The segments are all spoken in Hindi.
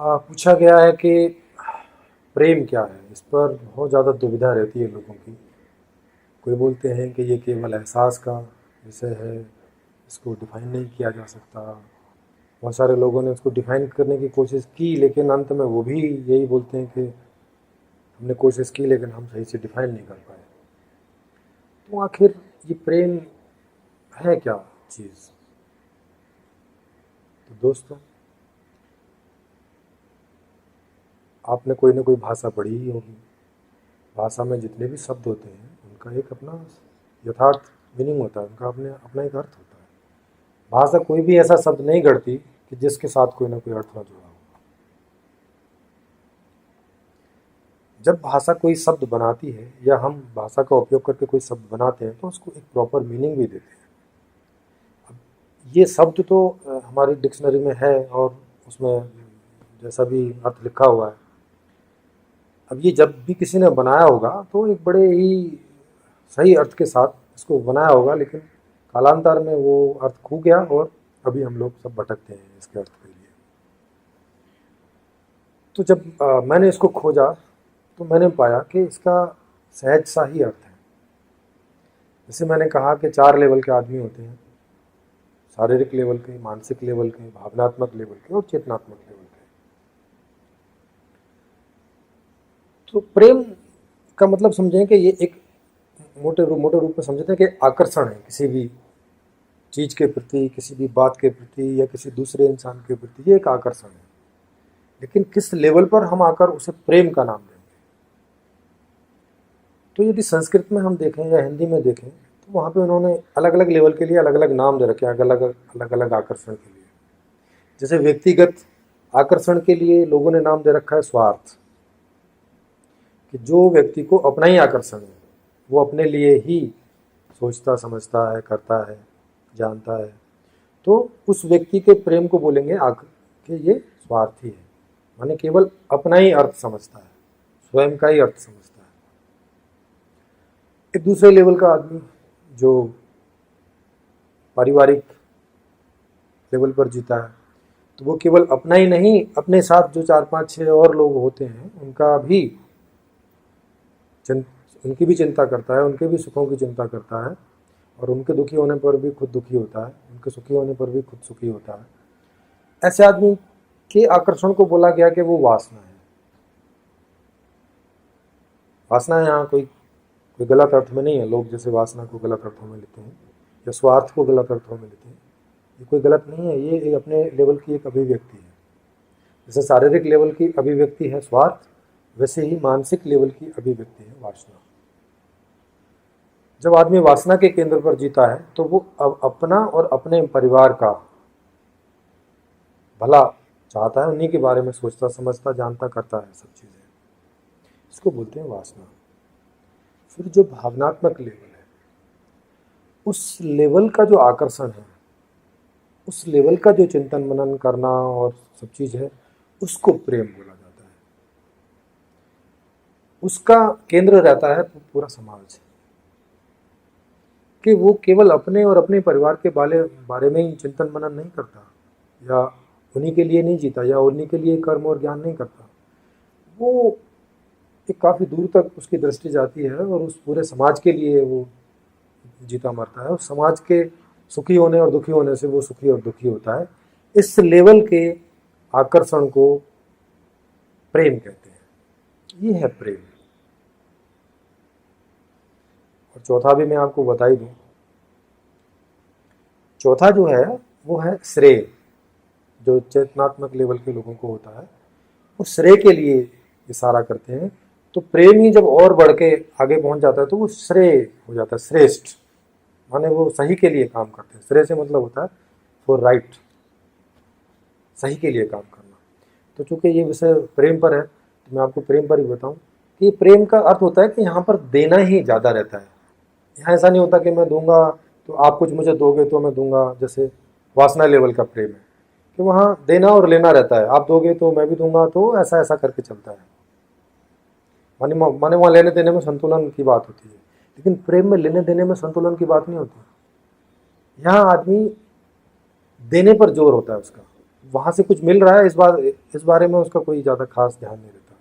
पूछा गया है कि प्रेम क्या है। इस पर बहुत ज़्यादा दुविधा रहती है लोगों की। कोई बोलते हैं कि ये केवल एहसास का विषय है, इसको डिफ़ाइन नहीं किया जा सकता। बहुत सारे लोगों ने उसको डिफ़ाइन करने की कोशिश की, लेकिन अंत में वो भी यही बोलते हैं कि हमने कोशिश की लेकिन हम सही से डिफ़ाइन नहीं कर पाए। तो आखिर ये प्रेम है क्या चीज़? तो दोस्तों, आपने कोई ना कोई भाषा पढ़ी ही होगी। भाषा में जितने भी शब्द होते हैं उनका एक अपना यथार्थ मीनिंग होता है, उनका अपने अपना एक अर्थ होता है। भाषा कोई भी ऐसा शब्द नहीं गढ़ती कि जिसके साथ कोई ना कोई अर्थ ना जुड़ा हो। जब भाषा कोई शब्द बनाती है या हम भाषा का उपयोग करके कोई शब्द बनाते हैं तो उसको एक प्रॉपर मीनिंग भी देते हैं। अब ये शब्द तो हमारी डिक्शनरी में है और उसमें जैसा भी अर्थ लिखा हुआ है। अब ये जब भी किसी ने बनाया होगा तो एक बड़े ही सही अर्थ के साथ इसको बनाया होगा, लेकिन कालांतर में वो अर्थ खो गया और अभी हम लोग सब भटकते हैं इसके अर्थ के लिए। तो जब मैंने इसको खोजा तो मैंने पाया कि इसका सहज सा ही अर्थ है। जैसे मैंने कहा कि 4 लेवल के आदमी होते हैं, शारीरिक लेवल के, मानसिक लेवल के, भावनात्मक लेवल के और चेतनात्मक लेवल के। तो प्रेम का मतलब समझें कि ये एक मोटे रूप में समझते हैं कि आकर्षण है किसी भी चीज़ के प्रति, किसी भी बात के प्रति या किसी दूसरे इंसान के प्रति। ये एक आकर्षण है, लेकिन किस लेवल पर हम आकर उसे प्रेम का नाम देंगे। तो यदि संस्कृत में हम देखें या हिंदी में देखें तो वहाँ पे उन्होंने अलग अलग लेवल के लिए अलग अलग नाम दे रखे हैं, अलग अलग आकर्षण के लिए। जैसे व्यक्तिगत आकर्षण के लिए लोगों ने नाम दे रखा है स्वार्थ, कि जो व्यक्ति को अपना ही आकर्षण है, वो अपने लिए ही सोचता समझता है, करता है, जानता है, तो उस व्यक्ति के प्रेम को बोलेंगे कि ये स्वार्थी है, माने केवल अपना ही अर्थ समझता है, स्वयं का ही अर्थ समझता है। एक दूसरे लेवल का आदमी जो पारिवारिक लेवल पर जीता है, तो वो केवल अपना ही नहीं, अपने साथ जो 4-5-6 और लोग होते हैं उनकी भी चिंता करता है, उनके भी सुखों की चिंता करता है, और उनके दुखी होने पर भी खुद दुखी होता है, उनके सुखी होने पर भी खुद सुखी होता है। ऐसे आदमी के आकर्षण को बोला गया कि वो वासना है। वासना यहाँ कोई गलत अर्थ में नहीं है। लोग जैसे वासना को गलत अर्थों में लेते हैं या स्वार्थ को गलत अर्थों में लेते हैं, ये कोई गलत नहीं है। ये अपने लेवल की एक अभिव्यक्ति है। जैसे शारीरिक लेवल की अभिव्यक्ति है स्वार्थ, वैसे ही मानसिक लेवल की अभिव्यक्ति है वासना। जब आदमी वासना के केंद्र पर जीता है तो वो अब अपना और अपने परिवार का भला चाहता है, उन्हीं के बारे में सोचता समझता जानता करता है सब चीज़ें। इसको बोलते हैं वासना। फिर जो भावनात्मक लेवल है, उस लेवल का जो आकर्षण है, उस लेवल का जो चिंतन मनन करना और सब चीज़ है, उसको प्रेम बोला जाता है। उसका केंद्र रहता है पूरा समाज, कि वो केवल अपने और अपने परिवार के बारे में ही चिंतन मनन नहीं करता, या उन्हीं के लिए नहीं जीता, या उन्हीं के लिए कर्म और ज्ञान नहीं करता। वो एक काफ़ी दूर तक उसकी दृष्टि जाती है और उस पूरे समाज के लिए वो जीता मरता है। उस समाज के सुखी होने और दुखी होने से वो सुखी और दुखी होता है। इस लेवल के आकर्षण को प्रेम कहते हैं। ये है प्रेम। और चौथा भी मैं आपको बता ही दूं। चौथा जो है वो है श्रेय। जो चेतनात्मक लेवल के लोगों को होता है वो श्रेय के लिए इशारा करते हैं। तो प्रेम ही जब और बढ़ के आगे पहुंच जाता है तो वो श्रेय हो जाता है, श्रेष्ठ, माने वो सही के लिए काम करते हैं। श्रेय से मतलब होता है फॉर राइट, सही के लिए काम करना। तो चूंकि ये विषय प्रेम पर है तो मैं आपको प्रेम पर ही बताऊं कि प्रेम का अर्थ होता है कि यहाँ पर देना ही ज़्यादा रहता है। यहाँ ऐसा नहीं होता कि मैं दूंगा तो आप कुछ मुझे दोगे तो मैं दूंगा, जैसे वासना लेवल का प्रेम है कि वहाँ देना और लेना रहता है। आप दोगे तो मैं भी दूंगा, तो ऐसा ऐसा करके चलता है। माने वहाँ लेने देने में संतुलन की बात होती है, लेकिन प्रेम में लेने देने में संतुलन की बात नहीं होती। यहाँ आदमी देने पर जोर होता है उसका, वहाँ से कुछ मिल रहा है, इस बारे में उसका कोई ज़्यादा खास ध्यान नहीं रहता।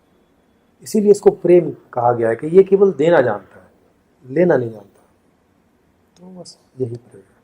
इसीलिए इसको प्रेम कहा गया है कि ये केवल देना जानता है, लेना नहीं जानता। तो बस यही प्रेम है।